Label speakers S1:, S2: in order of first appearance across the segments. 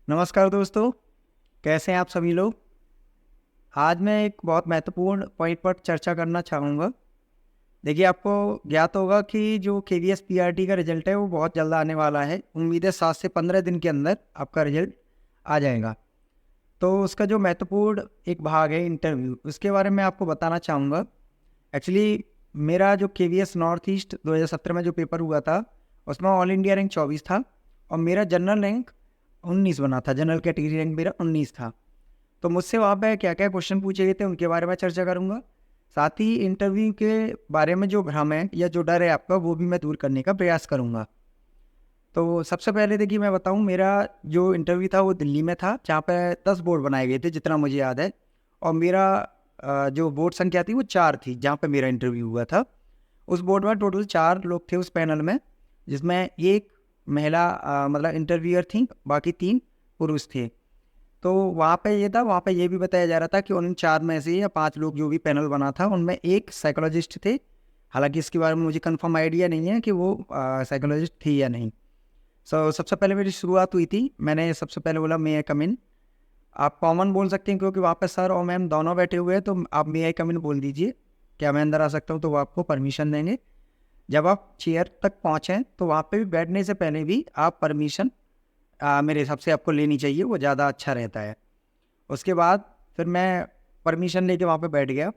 S1: नमस्कार दोस्तों, कैसे हैं आप सभी लोग। आज मैं एक बहुत महत्वपूर्ण पॉइंट पर चर्चा करना चाहूँगा। देखिए, आपको ज्ञात होगा कि जो केवीएस पीआरटी का रिजल्ट है वो बहुत जल्द आने वाला है। उम्मीद है 7 से 15 दिन के अंदर आपका रिजल्ट आ जाएगा। तो उसका जो महत्वपूर्ण एक भाग है इंटरव्यू, उसके बारे में आपको बताना चाहूँगा। एक्चुअली मेरा जो केवीएस नॉर्थ ईस्ट 2017 में जो पेपर हुआ था, उसमें ऑल इंडिया रैंक 24 था और मेरा जनरल रैंक 19 बना था। जनरल कैटेगरी रैंक मेरा 19 था। तो मुझसे वहाँ पे क्या-क्या क्वेश्चन पूछे गए थे उनके बारे में चर्चा करूँगा। साथ ही इंटरव्यू के बारे में जो भ्रम है या जो डर है आपका, वो भी मैं दूर करने का प्रयास करूँगा। तो सबसे पहले देखिए, मैं बताऊँ, मेरा जो इंटरव्यू था वो दिल्ली में था, जहाँ पे 10 बोर्ड बनाए गए थे जितना मुझे याद है। और मेरा जो बोर्ड संख्या थी वो 4 थी, जहाँ पे मेरा इंटरव्यू हुआ था। उस बोर्ड में टोटल 4 लोग थे उस पैनल में, जिसमें 1 महिला मतलब इंटरव्यूअर थी, बाकी 3 पुरुष थे। तो वहाँ पे ये था, वहाँ पे ये भी बताया जा रहा था कि उन 4 में से या 5 लोग जो भी पैनल बना था, उनमें 1 साइकोलॉजिस्ट थे। हालाँकि इसके बारे में मुझे कन्फर्म आइडिया नहीं है कि वो साइकोलॉजिस्ट थी या नहीं। सबसे पहले मेरी शुरुआत हुई थी, मैंने सबसे पहले बोला, मे आई कम इन? आप कॉमन बोल सकते हैं क्योंकि वहाँ पे सर और मैम दोनों बैठे हुए हैं, तो आप मे आई कम इन बोल दीजिए। क्या मैं अंदर आ सकता हूँ? तो वो आपको परमिशन देंगे। जब आप चेयर तक पहुँचे, तो वहाँ पे भी बैठने से पहले भी आप परमिशन मेरे हिसाब से आपको लेनी चाहिए, वो ज़्यादा अच्छा रहता है। उसके बाद फिर मैं परमिशन लेके वहाँ पे बैठ गया।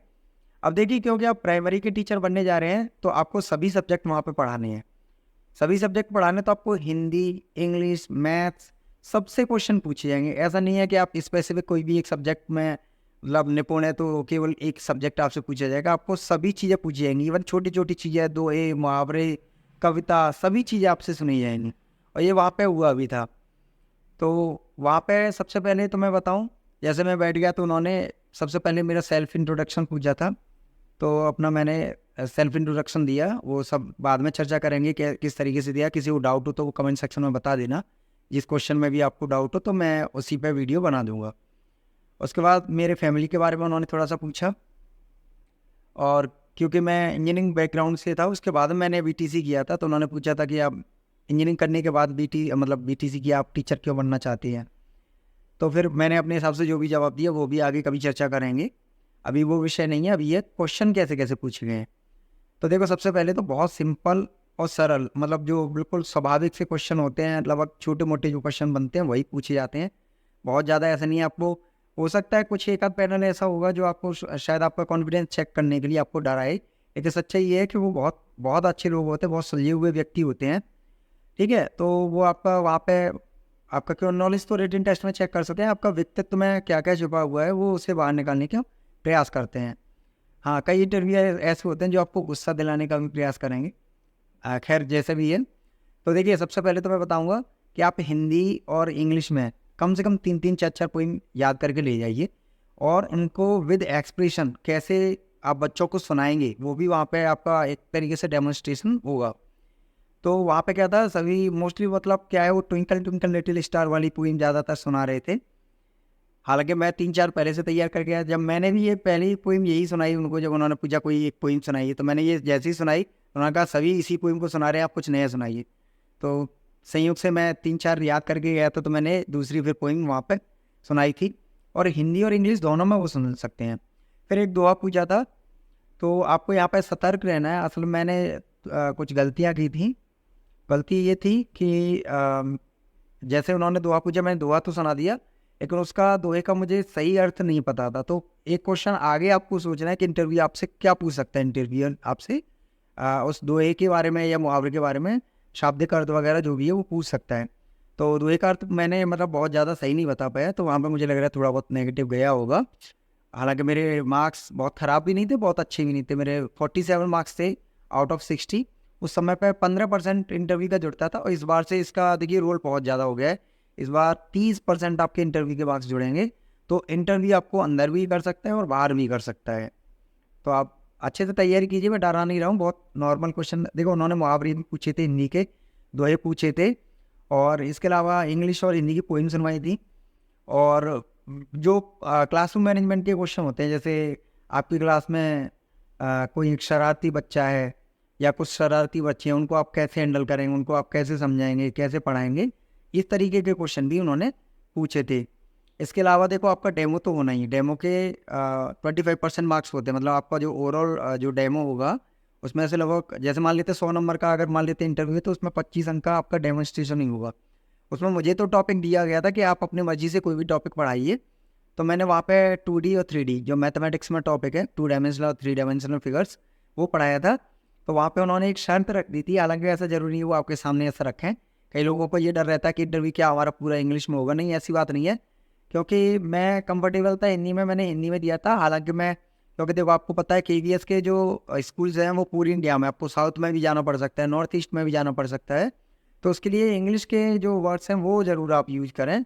S1: अब देखिए, क्योंकि आप प्राइमरी के टीचर बनने जा रहे हैं, तो आपको सभी सब्जेक्ट वहाँ पे पढ़ाने हैं। सभी सब्जेक्ट पढ़ाने, तो आपको हिंदी, इंग्लिश, मैथ्स सबसे क्वेश्चन पूछे जाएँगे। ऐसा नहीं है कि आप स्पेसिफिक कोई भी एक सब्जेक्ट में मतलब निपुण है तो केवल एक सब्जेक्ट आपसे पूछा जाएगा। आपको सभी चीज़ें पूछी जाएँगी, इवन छोटी-छोटी चीज़ें, दोहे, मुहावरे, कविता, सभी चीज़ें आपसे सुनी जाएँगी। और ये वहाँ पे हुआ भी था। तो वहाँ पे सबसे पहले तो मैं बताऊँ, जैसे मैं बैठ गया तो उन्होंने सबसे पहले मेरा सेल्फ इंट्रोडक्शन पूछा था। तो अपना मैंने सेल्फ इंट्रोडक्शन दिया, वो सब बाद में चर्चा करेंगे कि किस तरीके से दिया। किसी को डाउट हो तो वो कमेंट सेक्शन में बता देना। जिस क्वेश्चन में भी आपको डाउट हो तो मैं उसी पे वीडियो बना दूँगा। उसके बाद मेरे फैमिली के बारे में उन्होंने थोड़ा-सा पूछा, और क्योंकि मैं इंजीनियरिंग बैकग्राउंड से था, उसके बाद मैंने बीटीसी किया था, तो उन्होंने पूछा था कि आप इंजीनियरिंग करने के बाद बीटीसी किया, आप टीचर क्यों बनना चाहती हैं? तो फिर मैंने अपने हिसाब से जो भी जवाब दिया, वो भी आगे कभी चर्चा करेंगे। अभी वो विषय नहीं है, अभी ये क्वेश्चन कैसे-कैसे पूछे गए हैं। तो देखो, सबसे पहले तो बहुत सिंपल और सरल, मतलब जो बिल्कुल स्वाभाविक से क्वेश्चन होते हैं, लगभग छोटे-मोटे जो क्वेश्चन बनते हैं वही पूछे जाते हैं। बहुत ज़्यादा ऐसा नहीं है। आपको हो सकता है कुछ एक आध पैटर्न ऐसा होगा जो आपको शायद आपका कॉन्फिडेंस चेक करने के लिए आपको डराए। लेकिन सच्चाई ये है कि वो बहुत बहुत अच्छे लोग होते हैं, बहुत सुलझे हुए व्यक्ति होते हैं। ठीक है? तो वो आपका वहाँ पे आपका केवल नॉलेज तो रिटन टेस्ट में चेक कर सकते हैं, आपका व्यक्तित्व में क्या-क्या छुपा हुआ है, वो उसे बाहर निकालने का प्रयास करते हैं। हाँ, कई इंटरव्यू ऐसे होते हैं जो आपको गुस्सा दिलाने का भी प्रयास करेंगे। खैर जैसे भी है। तो देखिए, सबसे पहले तो मैं बताऊँगा कि आप हिंदी और इंग्लिश में कम से कम 3-3 4-4 पोएम याद करके ले जाइए, और उनको विद एक्सप्रेशन कैसे आप बच्चों को सुनाएँगे, वो भी वहाँ पे आपका एक तरीके से डेमोंस्ट्रेशन होगा। तो वहाँ पे क्या था, सभी मोस्टली मतलब क्या है, वो ट्विंकल ट्विंकल लिटिल स्टार वाली पोएम ज़्यादातर सुना रहे थे। हालाँकि मैं 3-4 पहले से तैयार करके आया। जब मैंने भी ये पहली पोएम यही सुनाई उनको, जब उन्होंने पूछा कोई एक पोएम सुनाइए, तो मैंने ये जैसे ही सुनाई, उन्होंने कहा सभी इसी पोएम को सुना रहे हैं, आप कुछ नया सुनाइए। तो संयोग से मैं 3-4 याद करके गया था, तो मैंने दूसरी फिर पोएम वहाँ पे सुनाई थी, और हिंदी और इंग्लिश दोनों में वो सुन सकते हैं। फिर एक दोहा पूछा था, तो आपको यहाँ पे सतर्क रहना है। असल में मैंने कुछ गलतियाँ की थी। गलती ये थी कि जैसे उन्होंने दोहा पूछा, मैंने दोहा तो सुना दिया, लेकिन उसका दोहे का मुझे सही अर्थ नहीं पता था। तो एक क्वेश्चन आगे आपको सोचना है कि इंटरव्यू आपसे क्या पूछ सकता है, इंटरव्यूअर आपसे उस दोहे के बारे में या मुहावरे के बारे में शाब्दिक अर्थ वगैरह जो भी है वो पूछ सकता है। तो दोहे का अर्थ मैंने मतलब बहुत ज़्यादा सही नहीं बता पाया, तो वहाँ पे मुझे लग रहा है थोड़ा बहुत नेगेटिव गया होगा। हालाँकि मेरे मार्क्स बहुत ख़राब भी नहीं थे, बहुत अच्छे भी नहीं थे। मेरे 47 मार्क्स थे आउट ऑफ 60। उस समय पे 15% इंटरव्यू का जुड़ता था, और इस बार से इसका देखिए रोल बहुत ज़्यादा हो गया है। इस बार 30% आपके इंटरव्यू के मार्क्स जुड़ेंगे। तो इंटरव्यू आपको अंदर भी कर सकता है और बाहर भी कर सकता है। तो आप अच्छे से तैयारी कीजिए, मैं डरा नहीं रहा हूँ। बहुत नॉर्मल क्वेश्चन देखो, उन्होंने मुहावरे भी पूछे थे, हिंदी के दोहे पूछे थे, और इसके अलावा इंग्लिश और हिंदी की पोएम सुनवाई थी। और जो क्लासरूम मैनेजमेंट के क्वेश्चन होते हैं, जैसे आपकी क्लास में कोई एक शरारती बच्चा है या कुछ शरारती बच्चे हैं, उनको आप कैसे हैंडल करेंगे, उनको आप कैसे समझाएंगे, कैसे पढ़ाएंगे, इस तरीके के क्वेश्चन भी उन्होंने पूछे थे। इसके अलावा देखो आपका डेमो तो होना ही है, डेमो के 25% मार्क्स होते हैं, मतलब आपका जो ओवरऑल जो डेमो होगा उसमें से लगभग, जैसे मान लेते 100 नंबर का अगर मान लेते इंटरव्यू, तो उसमें 25 अंक का आपका डेमोन्स्ट्रेशन ही होगा। उसमें मुझे तो टॉपिक दिया गया था कि आप अपनी मर्जी से कोई भी टॉपिक पढ़ाइए, तो मैंने वहाँ पे 2D और 3D जो मैथमेटिक्स में टॉपिक है, 2 डायमेंशनल और 3 डायमेंशनल फिगर्स, वो पढ़ाया था। तो वहाँ पे उन्होंने एक शर्त रख दी थी, हालांकि ऐसा ज़रूरी है वो आपके सामने ऐसा रखें। कई लोगों को ये डर रहता है कि इंटरव्यू क्या हमारा पूरा इंग्लिश में होगा, नहीं ऐसी बात नहीं है, क्योंकि मैं कंफर्टेबल था हिंदी में, मैंने हिंदी में दिया था। हालांकि मैं, क्योंकि देखो आपको पता है KVS के जो स्कूल्स हैं वो पूरी इंडिया में, आपको साउथ में भी जाना पड़ सकता है, नॉर्थ ईस्ट में भी जाना पड़ सकता है, तो उसके लिए इंग्लिश के जो वर्ड्स हैं वो ज़रूर आप यूज़ करें।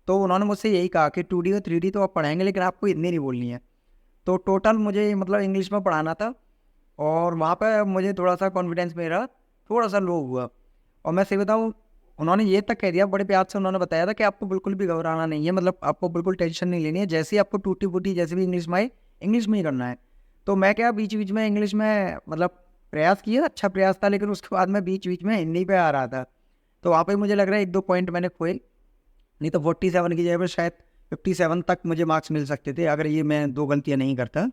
S1: तो उन्होंने मुझसे यही कहा कि 2D और 3D तो आप पढ़ाएंगे, लेकिन आपको हिंदी नहीं बोलनी है। तो टोटल मुझे मतलब इंग्लिश में पढ़ाना था, और वहाँ पे मुझे थोड़ा सा कॉन्फिडेंस मेरा थोड़ा सा लो हुआ। और मैं सही बताऊँ, उन्होंने ये तक कह दिया, बड़े प्यार से उन्होंने बताया था कि आपको बिल्कुल भी घबराना नहीं है, मतलब आपको बिल्कुल टेंशन नहीं लेनी है, जैसे ही आपको टूटी फूटी जैसे भी इंग्लिश में आए, इंग्लिश में ही करना है। तो मैं क्या बीच बीच में इंग्लिश में मतलब प्रयास किया, अच्छा प्रयास था, लेकिन उसके बाद मैं बीच बीच में हिंदी पे आ रहा था। तो वहाँ पे मुझे लग रहा है 1-2 पॉइंट मैंने खोए, नहीं तो 47 की जगह पर शायद 57 तक मुझे मार्क्स मिल सकते थे, अगर ये मैं 2 गलतियाँ नहीं करता।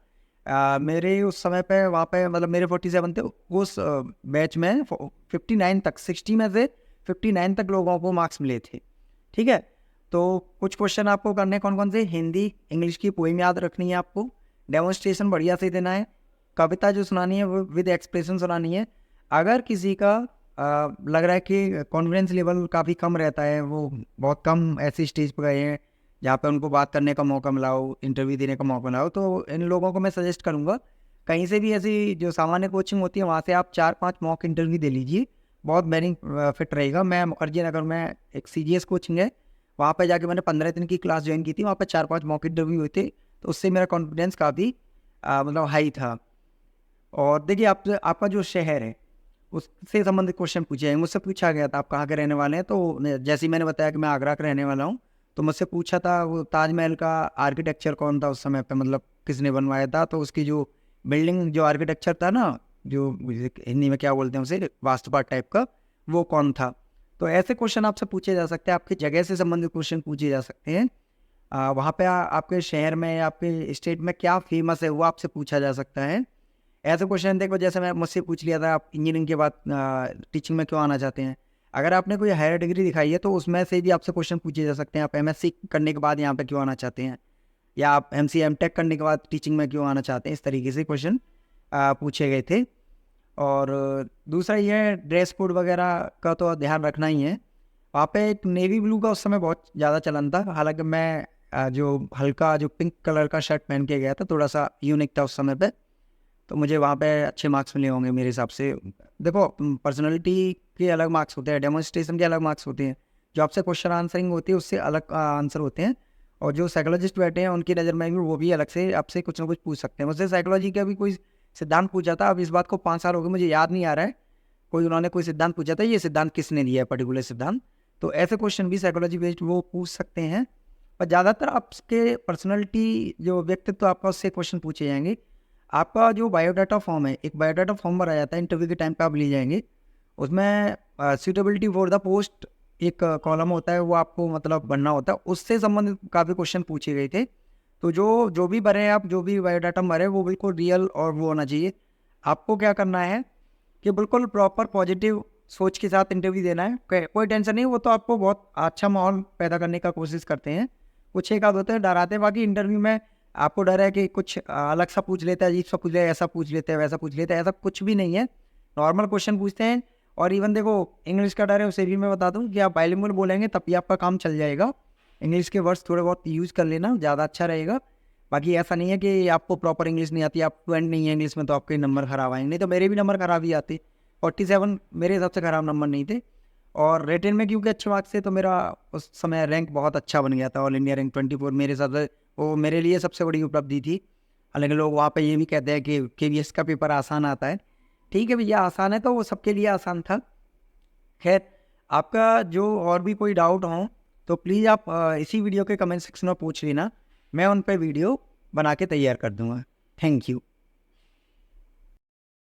S1: मेरे उस समय पे वहाँ पे मतलब मेरे 47 थे, उस बैच में 59 तक, 60 में से 59 तक लोगों को मार्क्स मिले थे। ठीक है, तो कुछ क्वेश्चन आपको करने कौन कौन से, हिंदी इंग्लिश की पोइम याद रखनी है आपको, डेमोन्स्ट्रेशन बढ़िया से देना है, कविता जो सुनानी है वो विद एक्सप्रेशन सुनानी है। अगर किसी का लग रहा है कि कॉन्फिडेंस लेवल काफ़ी कम रहता है, वो बहुत कम ऐसी स्टेज पर गए हैं जहाँ पे उनको बात करने का मौका मिला हो, इंटरव्यू देने का मौका मिला हो, तो इन लोगों को मैं सजेस्ट करूँगा कहीं से भी ऐसी जो सामान्य कोचिंग होती है वहाँ से आप 4-5 मॉक इंटरव्यू दे लीजिए, बहुत बेनिफिट रहेगा। मैं मुखर्जी नगर में एक CGS कोचिंग है, वहाँ पे जाके मैंने 15 दिन की क्लास ज्वाइन की थी, वहाँ पे 4-5 मॉक इंटरव्यू हुए थे, तो उससे मेरा कॉन्फिडेंस काफ़ी मतलब हाई था। और देखिए आपका जो शहर है उससे संबंधित क्वेश्चन पूछे जाएंगे। मुझसे पूछा गया था आप कहाँ के रहने वाले हैं, तो जैसे ही मैंने बताया कि मैं आगरा का रहने वाला हूँ, तो मुझसे पूछा था वो ताजमहल का आर्किटेक्चर कौन था उस समय पे, मतलब किसने बनवाया था, तो उसकी जो बिल्डिंग जो आर्किटेक्चर था ना, जो हिंदी में क्या बोलते हैं उसे, वास्तुपाठ टाइप का, वो कौन था। तो ऐसे क्वेश्चन आपसे पूछे जा सकते हैं, आपकी जगह से संबंधित क्वेश्चन पूछे जा सकते हैं। वहाँ पे आपके शहर में, आपके स्टेट में क्या फेमस है वो आपसे पूछा जा सकता है। ऐसे क्वेश्चन देखो, जैसे मैं मुझसे पूछ लिया था आप इंजीनियरिंग के बाद टीचिंग में क्यों आना चाहते हैं, अगर आपने कोई हायर डिग्री दिखाई है तो उसमें से भी आपसे क्वेश्चन पूछे जा सकते हैं, आप MSc करने के बाद यहाँ पे क्यों आना चाहते हैं, या आप MCA MTech करने के बाद टीचिंग में क्यों आना चाहते हैं, इस तरीके से क्वेश्चन पूछे गए थे। और दूसरा ये ड्रेस कोड वगैरह का तो ध्यान रखना ही है। वहाँ पे एक नेवी ब्लू का उस समय बहुत ज़्यादा चलन था, हालांकि मैं जो हल्का जो पिंक कलर का शर्ट पहन के गया था, थोड़ा सा यूनिक था उस समय पे, तो मुझे वहाँ पे अच्छे मार्क्स मिले होंगे मेरे हिसाब से। देखो पर्सनालिटी के अलग मार्क्स होते हैं, डेमोन्स्ट्रेशन के अलग मार्क्स होते हैं, जो आपसे क्वेश्चन आंसरिंग होती है उससे अलग आंसर होते हैं, और जो साइकोलॉजिस्ट बैठे हैं उनकी नज़र में भी वो भी अलग से आपसे कुछ ना कुछ पूछ सकते हैं। मुझसे साइकोलॉजी का भी कोई सिद्धांत पूछा था, अब इस बात को 5 साल हो गए मुझे याद नहीं आ रहा है, उन्होंने कोई सिद्धांत पूछा था, ये सिद्धांत किसने दिया है पर्टिकुलर सिद्धांत, तो ऐसे क्वेश्चन भी साइकोलॉजी बेस्ड वो पूछ सकते हैं। पर ज़्यादातर आपके पर्सनैलिटी जो व्यक्तित्व आपका उससे क्वेश्चन पूछे जाएंगे। आपका जो बायोडाटा फॉर्म है, एक बायोडाटा फॉर्म भरा जाता है इंटरव्यू के टाइम पे, आप ले जाएंगे उसमें सूटेबिलिटी फॉर द पोस्ट एक कॉलम होता है, वो आपको मतलब बनना होता है, उससे संबंधित काफ़ी क्वेश्चन पूछे गए थे। तो जो जो भी भरे आप, जो भी बायोडाटा भरे वो बिल्कुल रियल और वो होना चाहिए। आपको क्या करना है कि बिल्कुल प्रॉपर पॉजिटिव सोच के साथ इंटरव्यू देना है, कोई टेंशन नहीं, वो तो आपको बहुत अच्छा माहौल पैदा करने का कोशिश करते हैं। कुछ एक आध होते हैं डराते, बाकी इंटरव्यू में आपको डर है कि कुछ अलग सा पूछ लेता है, अजीब सा पूछ लेता है, ऐसा पूछ लेते हैं, वैसा पूछ लेते हैं, ऐसा कुछ भी नहीं है, नॉर्मल क्वेश्चन पूछते हैं। और इवन देखो इंग्लिश का डर है उसे भी मैं बता दूं कि आप बाइलिंगुअल बोलेंगे तब भी आपका काम चल जाएगा, इंग्लिश के वर्ड्स थोड़े बहुत यूज़ कर लेना ज़्यादा अच्छा रहेगा। बाकी ऐसा नहीं है कि आपको प्रॉपर इंग्लिश नहीं आती, आप फ्लुएंट नहीं है इंग्लिश में तो आपके नंबर ख़राब आएंगे, नहीं तो मेरे भी नंबर ख़राब ही आते। 47 मेरे हिसाब से ख़राब नंबर नहीं थे, और रिटन में क्योंकि अच्छे मार्क्स थे तो मेरा उस समय रैंक बहुत अच्छा बन गया था, ऑल इंडिया रैंक 24 मेरे हिसाब से वो मेरे लिए सबसे बड़ी उपलब्धि थी। हालांकि लोग वहाँ पे ये भी कहते हैं कि KVS का पेपर आसान आता है, ठीक है भैया आसान है तो वो सबके लिए आसान था। खैर आपका जो और भी कोई डाउट हो तो प्लीज़ आप इसी वीडियो के कमेंट सेक्शन में पूछ लेना, मैं उन पर वीडियो बना के तैयार कर दूँगा। Thank you.